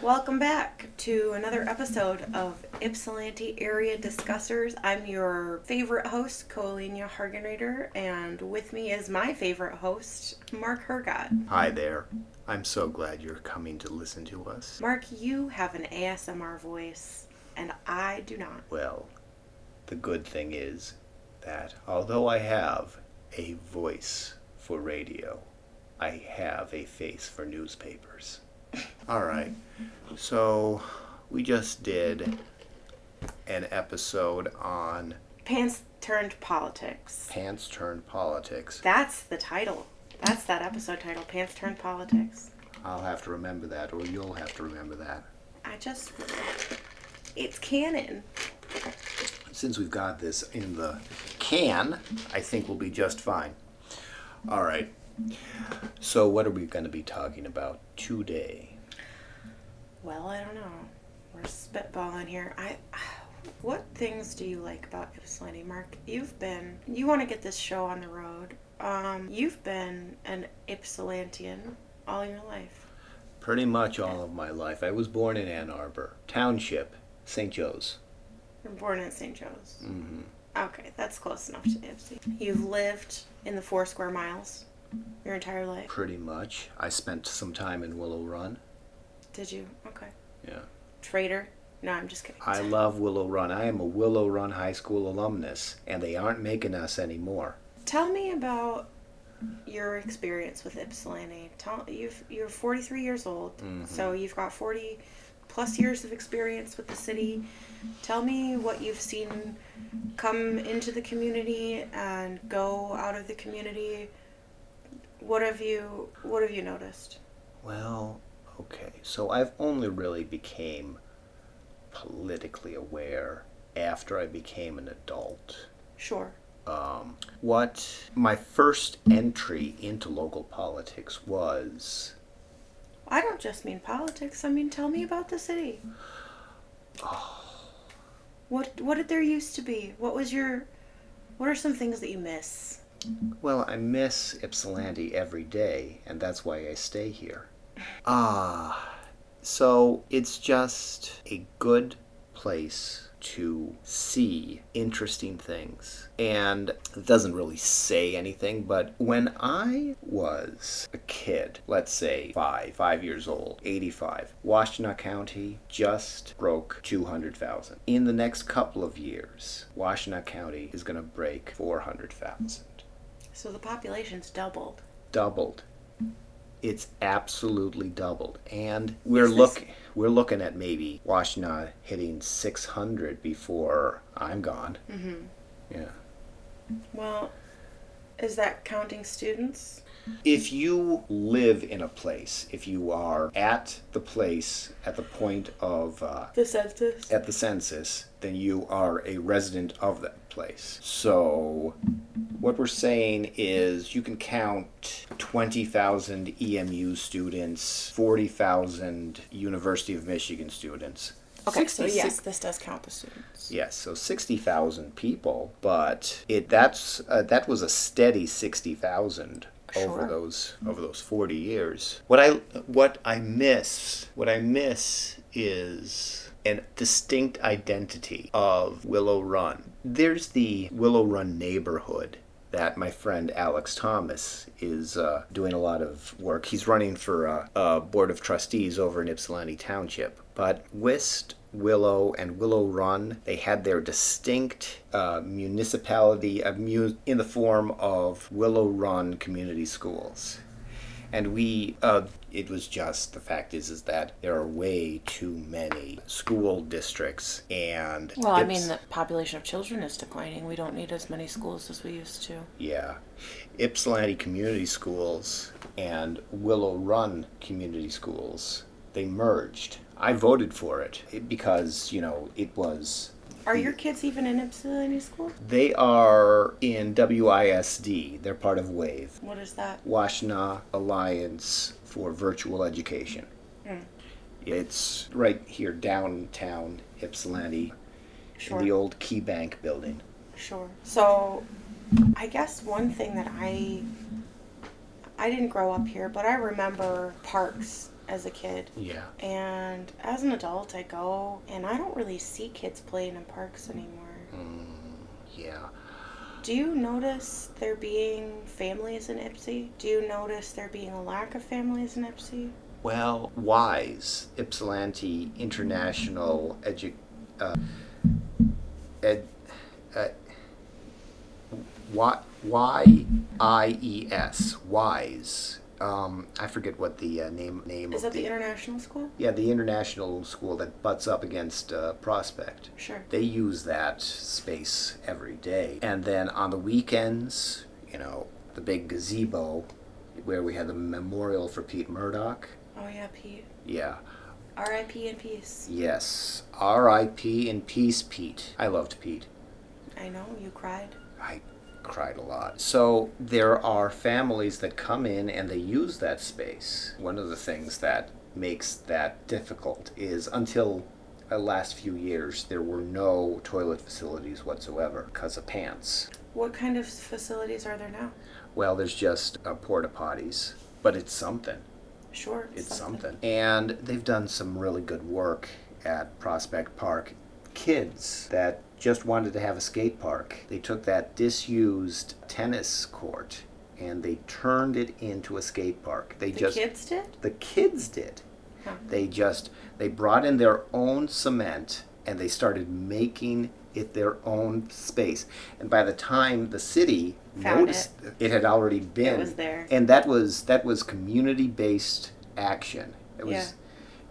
Welcome back to another episode of Ypsilanti Area Discussers. I'm your favorite host, Coelhinha Hargenrader, and with me is my favorite host, Mark Hergott. Hi there. I'm so glad you're coming to listen to us. Mark, you have an ASMR voice, and I do not. Well, the good thing is that although I have a voice for radio, I have a face for newspapers. All right. So we just did an episode on Pants Turned Politics. Pants Turned Politics. That's the title. That's that episode title, Pants Turned Politics. I'll have to remember that, or you'll have to remember that. It's canon. Since we've got this in the can, I think we'll be just fine. All right. So what are we going to be talking about today? Well, I don't know. We're spitballing here. What things do you like about Ypsilanti, Mark? You want to get this show on the road. You've been an Ypsilantian all your life. Pretty much all of my life. I was born in Ann Arbor, Township, St. Joe's. You were born in St. Joe's. Mm-hmm. Okay, that's close enough to Ypsi. You've lived in the 4 square miles your entire life? Pretty much. I spent some time in Willow Run. Did you? Okay. Yeah. Traitor? No, I'm just kidding. I love Willow Run. I am a Willow Run High School alumnus, and they aren't making us anymore. Tell me about your experience with Ypsilanti. You're 43 years old, Mm-hmm. so you've got 40 plus years of experience with the city. Tell me what you've seen come into the community and go out of the community. What have you noticed? Well, okay. So I've only really became politically aware after I became an adult. Sure. What my first entry into local politics was... I don't just mean politics. I mean, tell me about the city. Oh, What did there used to be? What are some things that you miss? well, I miss Ypsilanti every day, and that's why I stay here. So it's just a good place to see interesting things. And it doesn't really say anything, but when I was a kid, let's say 5 years old, 85, Washtenaw County just broke 200,000. In the next couple of years, Washtenaw County is going to break 400,000. So the population's doubled. Doubled. It's absolutely doubled, and we're looking at maybe Washtenaw hitting 600 before I'm gone. Mm-hmm. Yeah. Well, is that counting students? If you live in a place, if you are at the place at the point of The census? at the census, then you are a resident of that place. So what we're saying is you can count 20,000 EMU students, 40,000 University of Michigan students. Okay, so yes, this does count the students. Yes, so 60,000 people, but that was a steady 60,000 over those 40 years. What I miss is a distinct identity of Willow Run. There's the Willow Run neighborhood that my friend Alex Thomas is doing a lot of work. He's running for a board of trustees over in Ypsilanti Township. But West, Willow, and Willow Run, they had their distinct municipality in the form of Willow Run community schools. And it was just, the fact is that there are way too many school districts, and... Well, I mean, the population of children is declining. We don't need as many schools as we used to. Yeah. Ypsilanti Community Schools and Willow Run Community Schools, they merged. I voted for it because, it was... Are your kids even in Ypsilanti school? They are in WISD. They're part of WAVE. What is that? Washtenaw Alliance for Virtual Education. Mm. It's right here downtown Ypsilanti, Sure. in the old Key Bank building. Sure. So, I guess one thing that I didn't grow up here, but I remember parks as a kid. Yeah. And as an adult, I go, and I don't really see kids playing in parks anymore. Yeah. Do you notice there being families in Ypsi? Do you notice there being a lack of families in Ypsi? Well, WISE, Ypsilanti International Edu... ed... Y-I-E-S, WISE. I forget what the name Is of that the international school? Yeah, the international school that butts up against Prospect. Sure. They use that space every day. And then on the weekends, the big gazebo where we had the memorial for Pete Murdoch. Oh yeah, Pete. Yeah. R.I.P. in peace. Yes. R.I.P. in peace, Pete. I loved Pete. I know, you cried. I cried a lot. So there are families that come in and they use that space. One of the things that makes that difficult is until the last few years there were no toilet facilities whatsoever because of pants. What kind of facilities are there now? Well, there's just porta potties, but it's something. Sure. It's something. And they've done some really good work at Prospect Park. Kids that just wanted to have a skate park, they took that disused tennis court and they turned it into a skate park. The kids did? The kids did. Huh. They brought in their own cement and they started making it their own space. And by the time the city noticed it had already been, it was there. And that was community-based action. It was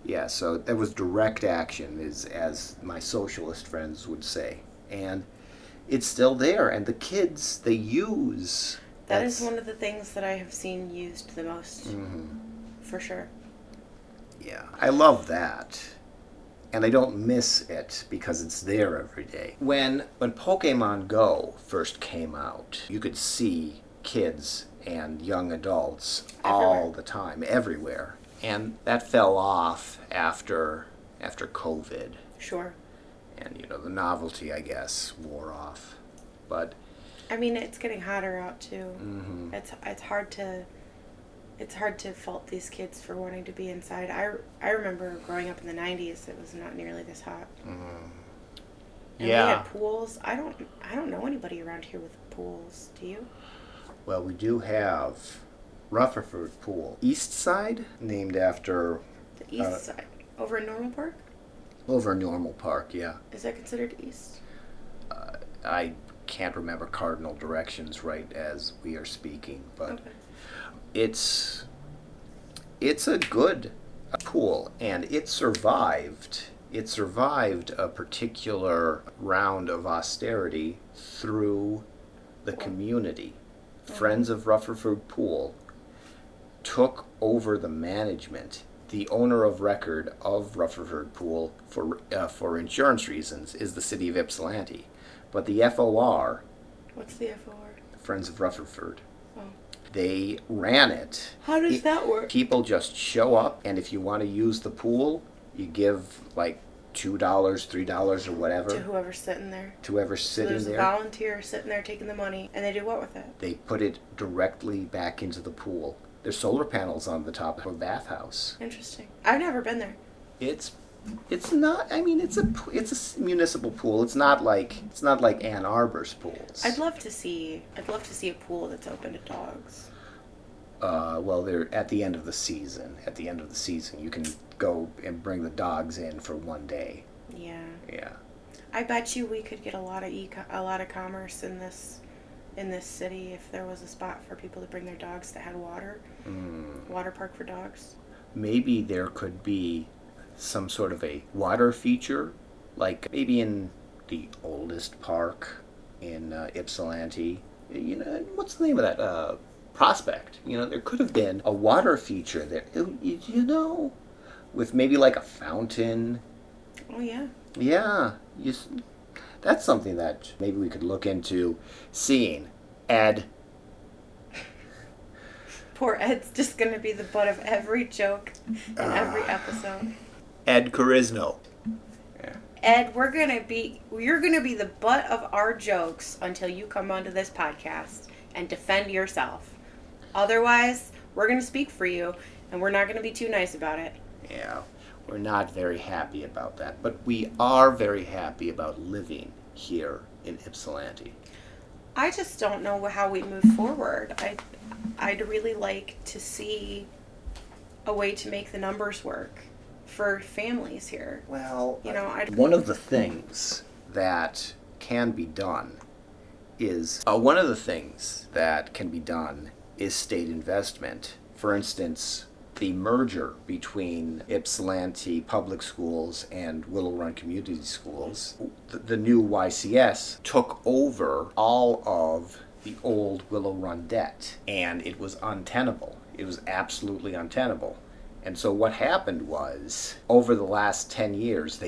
Yeah, so that was direct action, as my socialist friends would say. And it's still there, and the kids, they use... That is one of the things that I have seen used the most, for sure. Yeah, I love that. And I don't miss it because it's there every day. When Pokemon Go first came out, you could see kids and young adults all the time, everywhere. And that fell off after COVID. Sure. And, the novelty, I guess, wore off. But... I mean, it's getting hotter out, too. Mm-hmm. It's hard to fault these kids for wanting to be inside. I remember growing up in the 90s, it was not nearly this hot. And we had pools. I don't know anybody around here with pools. Do you? Well, we do have Rutherford Pool. East Side, named after... The east side. Over in Normal Park? Over in Normal Park, yeah. Is that considered east? I can't remember cardinal directions right as we are speaking, but okay. It's a good pool, and it survived. It survived a particular round of austerity through the community. Friends of Rutherford Pool took over the management. The owner of record of Rutherford Pool for insurance reasons is the city of Ypsilanti. But the FOR... What's the FOR? Friends of Rutherford. Oh. They ran it. How does that work? People just show up, and if you want to use the pool, you give like $2, $3 or whatever. To whoever's sitting there. To whoever's sitting there. There's a volunteer sitting there taking the money, and they do what with it? They put it directly back into the pool. There's solar panels on the top of a bathhouse. Interesting. I've never been there. It's not. I mean, it's a municipal pool. It's not like Ann Arbor's pools. I'd love to see a pool that's open to dogs. Well, they're at the end of the season. At the end of the season, you can go and bring the dogs in for one day. Yeah. Yeah. I bet you we could get a lot of commerce in this city if there was a spot for people to bring their dogs that had water. Water park for dogs. Maybe there could be some sort of a water feature, like maybe in the oldest park in Ypsilanti. What's the name of that? Prospect. There could have been a water feature there. With maybe like a fountain. Oh yeah. Yeah. That's something that maybe we could look into seeing. Ed. Poor Ed's just going to be the butt of every joke in every episode. Ed Carisno. Yeah. Ed, you're going to be the butt of our jokes until you come onto this podcast and defend yourself. Otherwise, we're going to speak for you, and we're not going to be too nice about it. Yeah, we're not very happy about that, but we are very happy about living here in Ypsilanti. I just don't know how we move forward. I'd really like to see a way to make the numbers work for families here. Well, You know, one of the things that can be done is state investment. For instance, the merger between Ypsilanti Public Schools and Willow Run Community Schools, the new YCS took over all of the old Willow Run debt, and it was untenable. It was absolutely untenable. And so what happened was, over the last 10 years,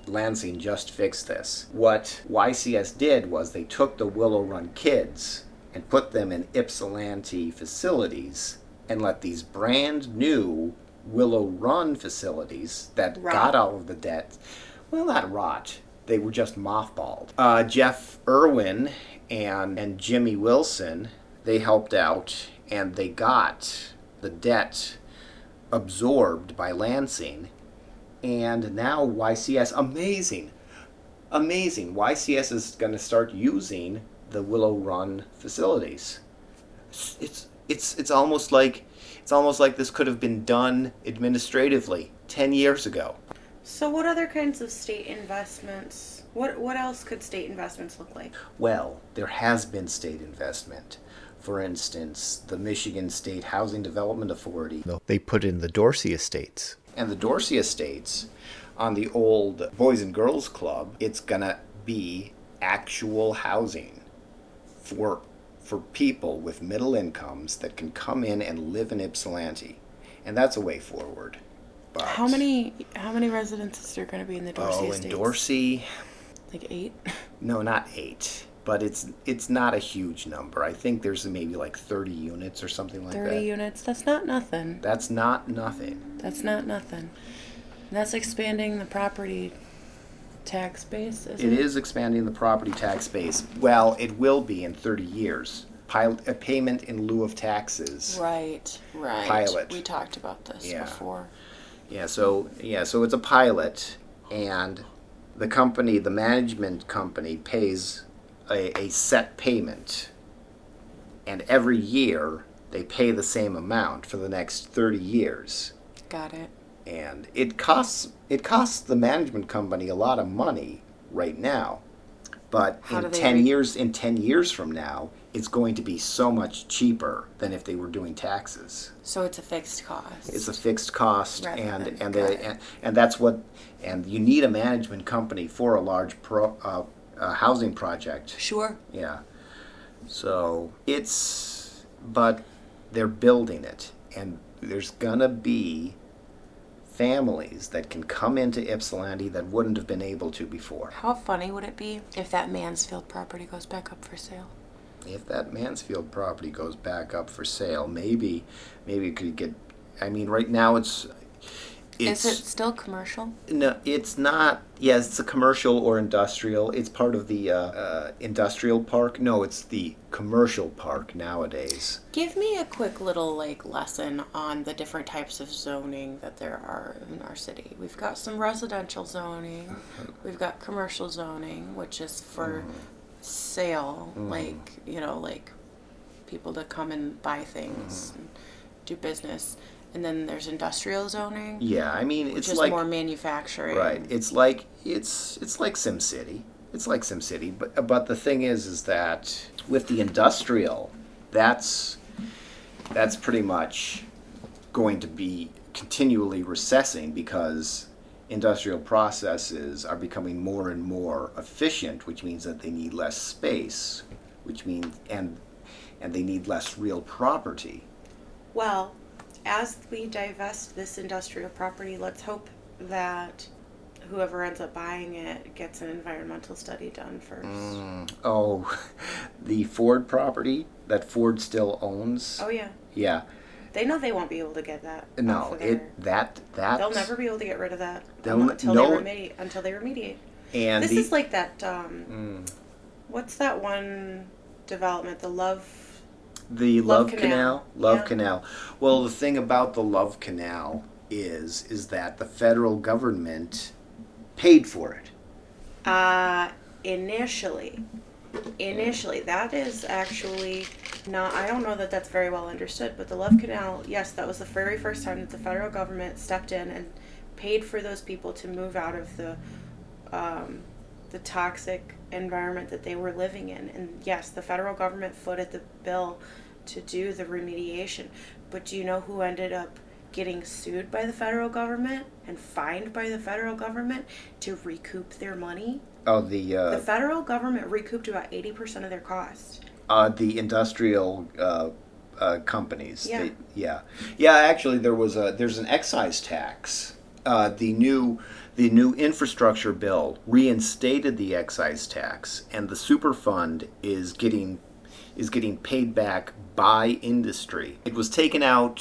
Lansing just fixed this. What YCS did was they took the Willow Run kids and put them in Ypsilanti facilities and let these brand new Willow Run facilities that got all of the debt, well, not rot, they were just mothballed. Jeff Irwin and Jimmy Wilson, they helped out, and they got the debt absorbed by Lansing, and now YCS, amazing, YCS is going to start using the Willow Run facilities. It's almost like this could have been done administratively 10 years ago. So what other kinds of state investments, what else could state investments look like? Well, there has been state investment. For instance, the Michigan State Housing Development Authority, they put in the Dorsey Estates. And the Dorsey Estates, on the old Boys and Girls Club, it's going to be actual housing for people with middle incomes that can come in and live in Ypsilanti. And that's a way forward. But How many residences are going to be in the Dorsey Estates? In Dorsey, like 8? No, not 8. But it's not a huge number. I think there's maybe like 30 units or something like that. 30 units? That's not nothing. That's not nothing. That's not nothing. That's expanding the property tax base, isn't it? It is expanding the property tax base. Well, it will be in 30 years. A payment in lieu of taxes. Right. Pilot. We talked about this before. So it's a pilot, and the management company pays a set payment, and every year they pay the same amount for the next 30 years. Got it. And it costs the management company a lot of money right now, but in 10 years from now, it's going to be so much cheaper than if they were doing taxes. So it's a fixed cost. It's a fixed cost, Right. and that's what, and you need a management company for a large housing project. Sure. Yeah. So but they're building it, and there's gonna be families that can come into Ypsilanti that wouldn't have been able to before. How funny would it be if that Mansfield property goes back up for sale? If that Mansfield property goes back up for sale, maybe it could get. I mean, right now it's. Is it still commercial? No, it's not. Yes, it's a commercial or industrial. It's part of the industrial park. No, it's the commercial park nowadays. Give me a quick little lesson on the different types of zoning that there are in our city. We've got some residential zoning. We've got commercial zoning, which is for sale, like people to come and buy things and do business. And then there's industrial zoning. Yeah, I mean, which it's is like more manufacturing. Right. It's like SimCity. It's like SimCity, but the thing is that with the industrial, that's pretty much going to be continually recessing because industrial processes are becoming more and more efficient, which means that they need less space, which means and they need less real property. Well, as we divest this industrial property, let's hope that whoever ends up buying it gets an environmental study done first. Oh, the Ford property that Ford still owns? Oh, yeah. Yeah. They know they won't be able to get that. No, they'll never be able to get rid of that until they remediate. And this is like that. What's that one development? The Love The Love Love Canal. Canal? Love Yeah. Canal. Well, the thing about the Love Canal is that the federal government paid for it. Initially. Initially, that is actually not, I don't know that that's very well understood, but the Love Canal, yes, that was the very first time that the federal government stepped in and paid for those people to move out of the toxic environment that they were living in. And yes, the federal government footed the bill to do the remediation. But do you know who ended up getting sued by the federal government and fined by the federal government to recoup their money? Oh, The federal government recouped about 80% of their cost. the industrial companies. Yeah. Yeah. Actually, there's an excise tax. The new infrastructure bill reinstated the excise tax, and the Superfund is getting paid back by industry. It was taken out.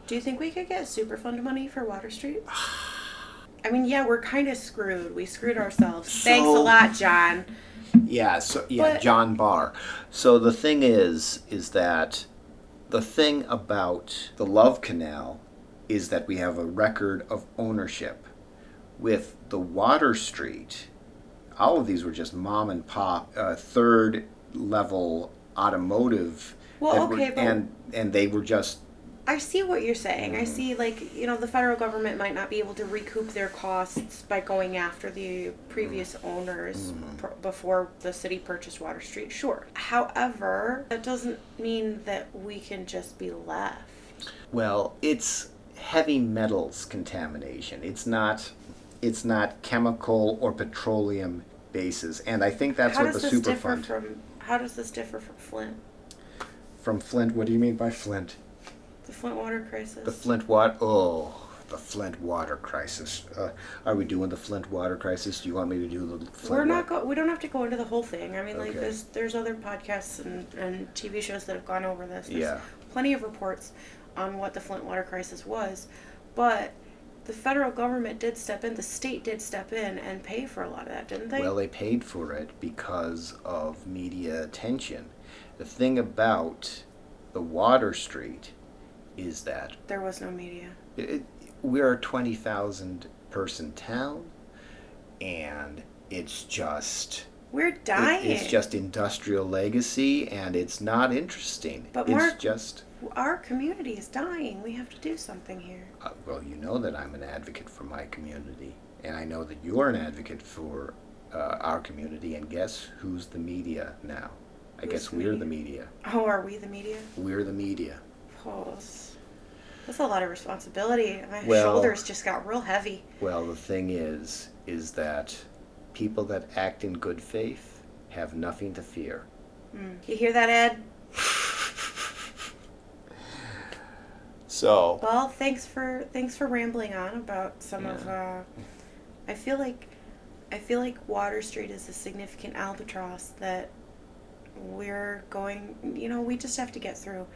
Do you think we could get Superfund money for Water Street? I mean, yeah, we're kind of screwed. We screwed ourselves. Thanks a lot, John. Yeah. But- John Barr. So the thing is that the thing about the Love Canal is that we have a record of ownership. With the Water Street, all of these were just mom and pop, third level automotive. Well, that okay, were, but and they were just I see what you're saying. I see, like, you know, the federal government might not be able to recoup their costs by going after the previous owners before the city purchased Water Street. Sure. However, that doesn't mean that we can just be left. well, it's heavy metals contamination. It's not chemical or petroleum bases, and I think that's How what does the this differ Superfund. from? How does this differ from Flint? From Flint, what do you mean by Flint? The Flint water crisis. The Flint water crisis. Are we doing the Flint water crisis? Do you want me to do the Flint? We're not. We don't have to go into the whole thing. I mean, like, Okay. there's other podcasts and TV shows that have gone over this. There's Yeah. plenty of reports on what the Flint water crisis was, but the federal government did step in. The state did step in and pay for a lot of that, didn't they? Well, they paid for it because of media attention. The thing about the Water Street is that There was no media. we're a 20,000 person town, and it's just We're dying. it's just industrial legacy, and it's not interesting. But it's Mark- just Our community is dying. We have to do something here. well, you know that I'm an advocate for my community, and I know that you're an advocate for our community. And guess who's the media now? I Who's guess the we're media? the media. Oh, are we the media? We're the media. Oh, that's a lot of responsibility. My Well- shoulders just got real heavy. Well, the thing is that people that act in good faith have nothing to fear. You hear that, Ed? So, Well, thanks for rambling on about some of. I feel like Water Street is a significant albatross that we're going. You know, we just have to get through.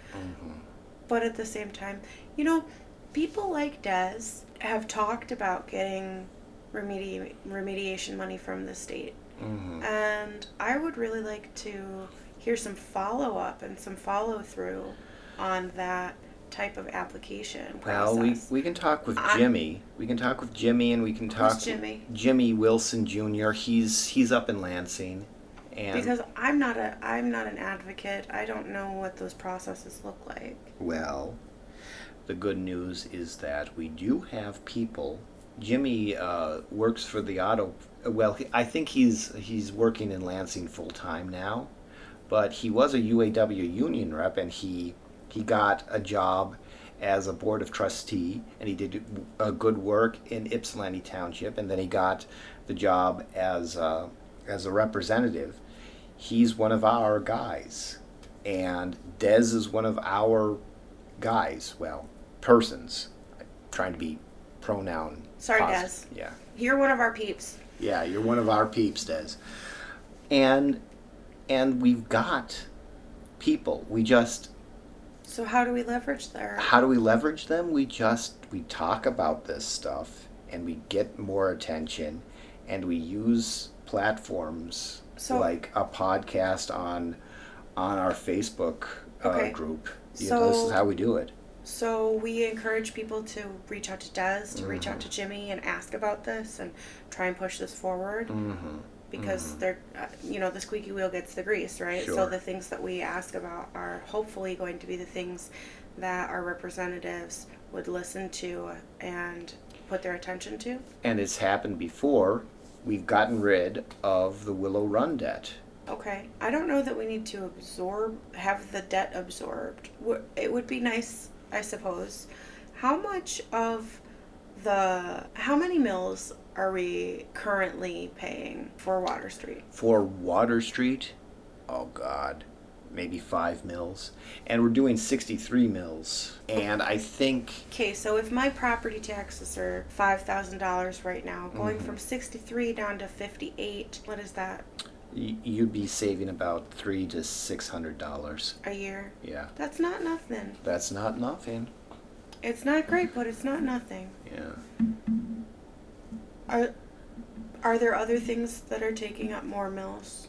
But at the same time, you know, people like Des have talked about getting remediation money from the state, and I would really like to hear some follow up and some follow through on that type of application well, process. we can talk with Jimmy. We can talk with Jimmy, and we can talk Who's Jimmy? Jimmy Wilson Jr. He's up in Lansing, and Because I'm not an advocate. I don't know what those processes look like. well, the good news is that we do have people. Jimmy works for the auto. Well, I think he's working in Lansing full time now, but he was a UAW union rep, and he got a job as a board of trustee, and he did a good work in Ypsilanti Township, and then he got the job as a representative. He's one of our guys, and Des is one of our guys. Well, persons. I'm trying to be pronoun. Sorry, positive. Des. Yeah. You're one of our peeps. Yeah, you're one of our peeps, Des. And we've got people. So how do we leverage their? How do we leverage them? We talk about this stuff, and we get more attention, and we use platforms So- like a podcast on our Facebook Okay. group. Yeah, So this is how we do it. So we encourage people to reach out to Des, to reach out to Jimmy and ask about this and try and push this forward because they're, the squeaky wheel gets the grease, right? Sure. So the things that we ask about are hopefully going to be the things that our representatives would listen to and put their attention to. And it's happened before. We've gotten rid of the Willow Run debt. Okay. I don't know that we need to have the debt absorbed. It would be nice, I suppose. How many mills are we currently paying for Water Street? For Water Street, oh God, maybe 5 mills. And we're doing 63 mills. And I think... Okay, so if my property taxes are $5,000 right now, going from 63 down to 58, what is that? You'd be saving about $300 to $600 a year. Yeah. That's not nothing. That's not nothing. It's not great, but it's not nothing. Yeah. Are there other things that are taking up more mills?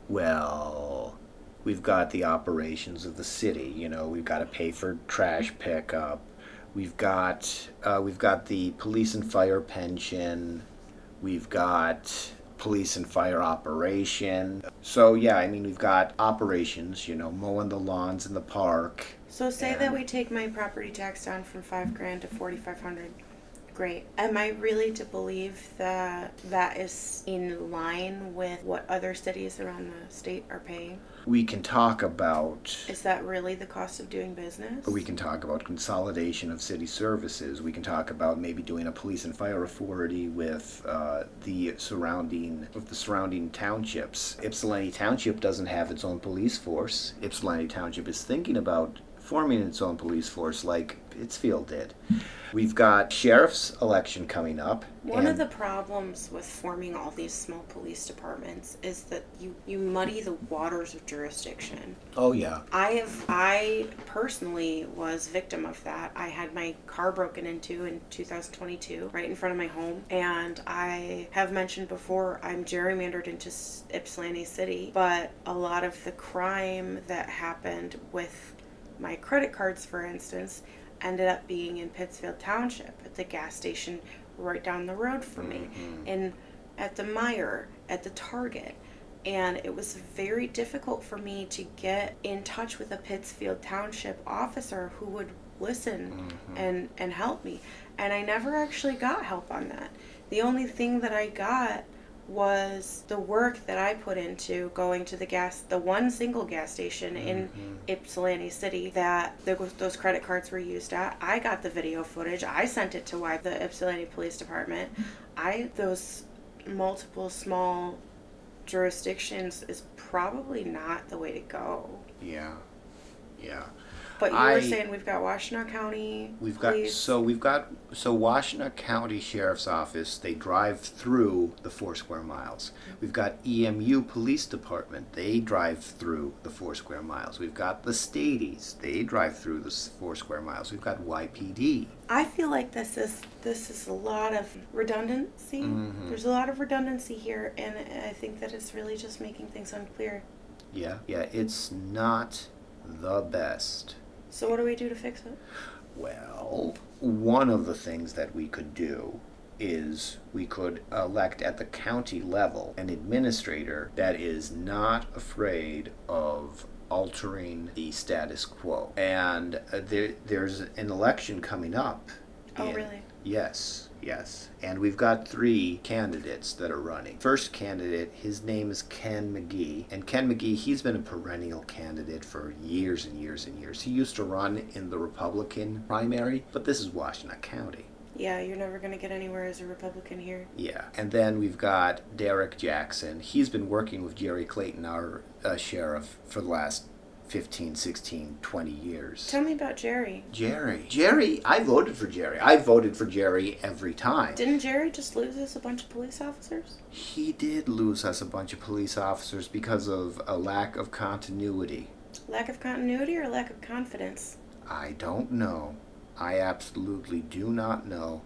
Well, we've got the operations of the city. We've got to pay for trash pickup. We've got the police and fire pension. We've got police and fire operation. So yeah, we've got operations, mowing the lawns in the park. So say that we take my property tax down from $5,000 to $4,500. Great. Am I really to believe that that is in line with what other cities around the state are paying? We can talk about... Is that really the cost of doing business? We can talk about consolidation of city services. We can talk about maybe doing a police and fire authority with the surrounding townships. Ypsilanti Township doesn't have its own police force. Ypsilanti Township is thinking about forming its own police force like Pittsfield did. We've got sheriff's election coming up. One of the problems with forming all these small police departments is that you muddy the waters of jurisdiction. Oh yeah. I personally was victim of that. I had my car broken into in 2022 right in front of my home, and I have mentioned before I'm gerrymandered into Ypsilanti City, but a lot of the crime that happened with my credit cards, for instance, ended up being in Pittsfield Township at the gas station right down the road from me, and at the Meijer, at the Target. And it was very difficult for me to get in touch with a Pittsfield Township officer who would listen and help me. And I never actually got help on that. The only thing that I got was the work that I put into going to the one single gas station in Ypsilanti City that those credit cards were used at. I got the video footage. I sent it to the Ypsilanti Police Department. Those multiple small jurisdictions is probably not the way to go. Yeah. But you were saying we've got Washtenaw County Police. So Washtenaw County Sheriff's Office, they drive through the 4 square miles. We've got EMU Police Department, they drive through the 4 square miles. We've got the Stadies, they drive through the 4 square miles. We've got YPD. I feel like this is a lot of redundancy. There's a lot of redundancy here, and I think that it's really just making things unclear. Yeah, it's not the best. So what do we do to fix it? Well, one of the things that we could do is we could elect at the county level an administrator that is not afraid of altering the status quo. And there's an election coming up. Oh, really? Yes. And we've got 3 candidates that are running. First candidate, his name is Ken McGee. And Ken McGee, he's been a perennial candidate for years and years and years. He used to run in the Republican primary, but this is Washtenaw County. Yeah, you're never going to get anywhere as a Republican here. Yeah. And then we've got Derek Jackson. He's been working with Jerry Clayton, our sheriff, for the last 15, 16, 20 years. Tell me about Jerry. Jerry, I voted for Jerry. I voted for Jerry every time. Didn't Jerry just lose us a bunch of police officers? He did lose us a bunch of police officers because of a lack of continuity. Lack of continuity or lack of confidence? I don't know. I absolutely do not know.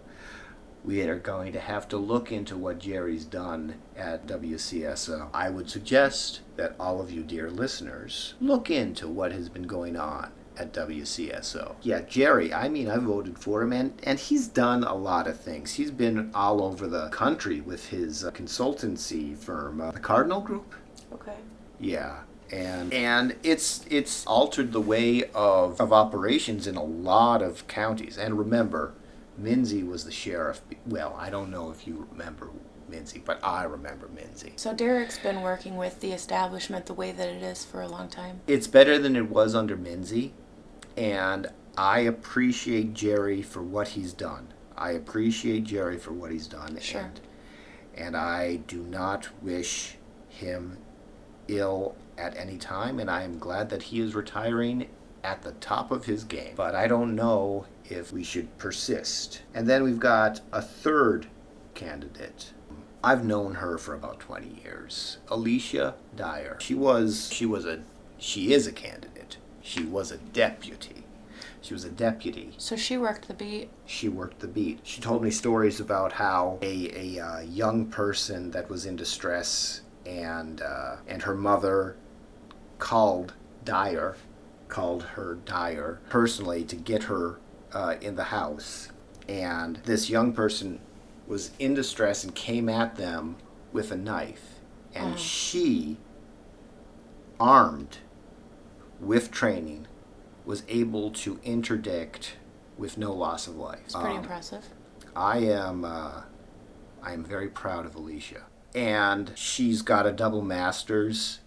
we are going to have to look into what Jerry's done at WCSO. I would suggest that all of you dear listeners look into what has been going on at WCSO. Yeah, Jerry, I voted for him, and he's done a lot of things. He's been all over the country with his consultancy firm, the Cardinal Group. Okay. Yeah. And it's altered the way of operations in a lot of counties. And remember, Minzy was the sheriff. Well, I don't know if you remember Minzy, but I remember Minzy. So Derek's been working with the establishment the way that it is for a long time. It's better than it was under Minzy, and I appreciate Jerry for what he's done. Sure. And I do not wish him ill at any time, and I am glad that he is retiring at the top of his game. But I don't know if we should persist. And then we've got a third candidate. I've known her for about 20 years. Alicia Dyer. She is a candidate. She was a deputy. So she worked the beat. She told me stories about how a young person that was in distress and her mother called her Dyer personally to get her in the house, and this young person was in distress and came at them with a knife, and she, armed with training, was able to interdict with no loss of life. It's pretty impressive. I am very proud of Alicia. And she's got a double master's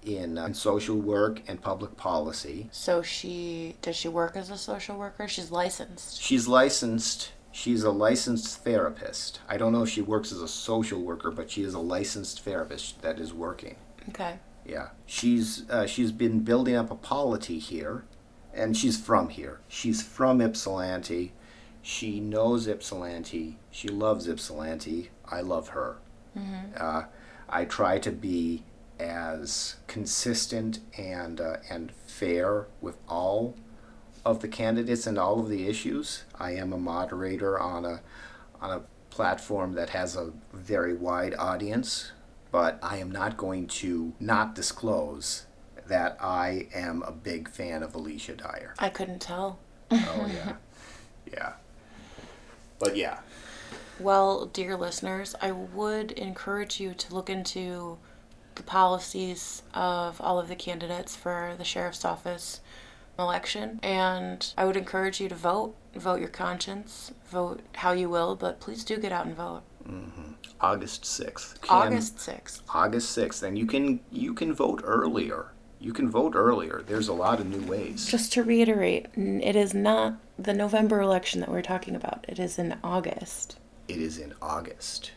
in social work and public policy. So does she work as a social worker? She's licensed. She's licensed. She's a licensed therapist. I don't know if she works as a social worker, but she is a licensed therapist that is working. Okay. Yeah. She's been building up a polity here, and she's from here. She's from Ypsilanti. She knows Ypsilanti. She loves Ypsilanti. I love her. Mm-hmm. I try to be as consistent and fair with all of the candidates and all of the issues. I am a moderator on a platform that has a very wide audience, but I am not going to not disclose that I am a big fan of Alicia Dyer. I couldn't tell. Oh yeah, yeah, but yeah. Well, dear listeners, I would encourage you to look into the policies of all of the candidates for the sheriff's office election, and I would encourage you to vote your conscience, vote how you will, but please do get out and vote. Mm-hmm. August 6th. August 6th. And you can vote earlier. There's a lot of new ways. Just to reiterate, it is not the November election that we're talking about. It is in August. It is in August.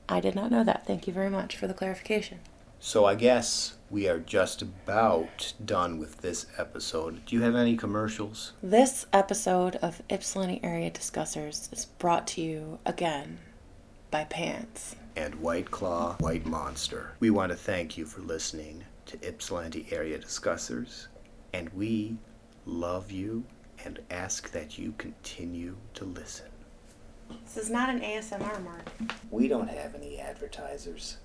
I did not know that. Thank you very much for the clarification. So I guess we are just about done with this episode. Do you have any commercials? This episode of Ypsilanti Area Discussers is brought to you again by Pants and White Claw White Monster. We want to thank you for listening to Ypsilanti Area Discussers, and we love you and ask that you continue to listen. This is not an ASMR, Mark. We don't have any advertisers.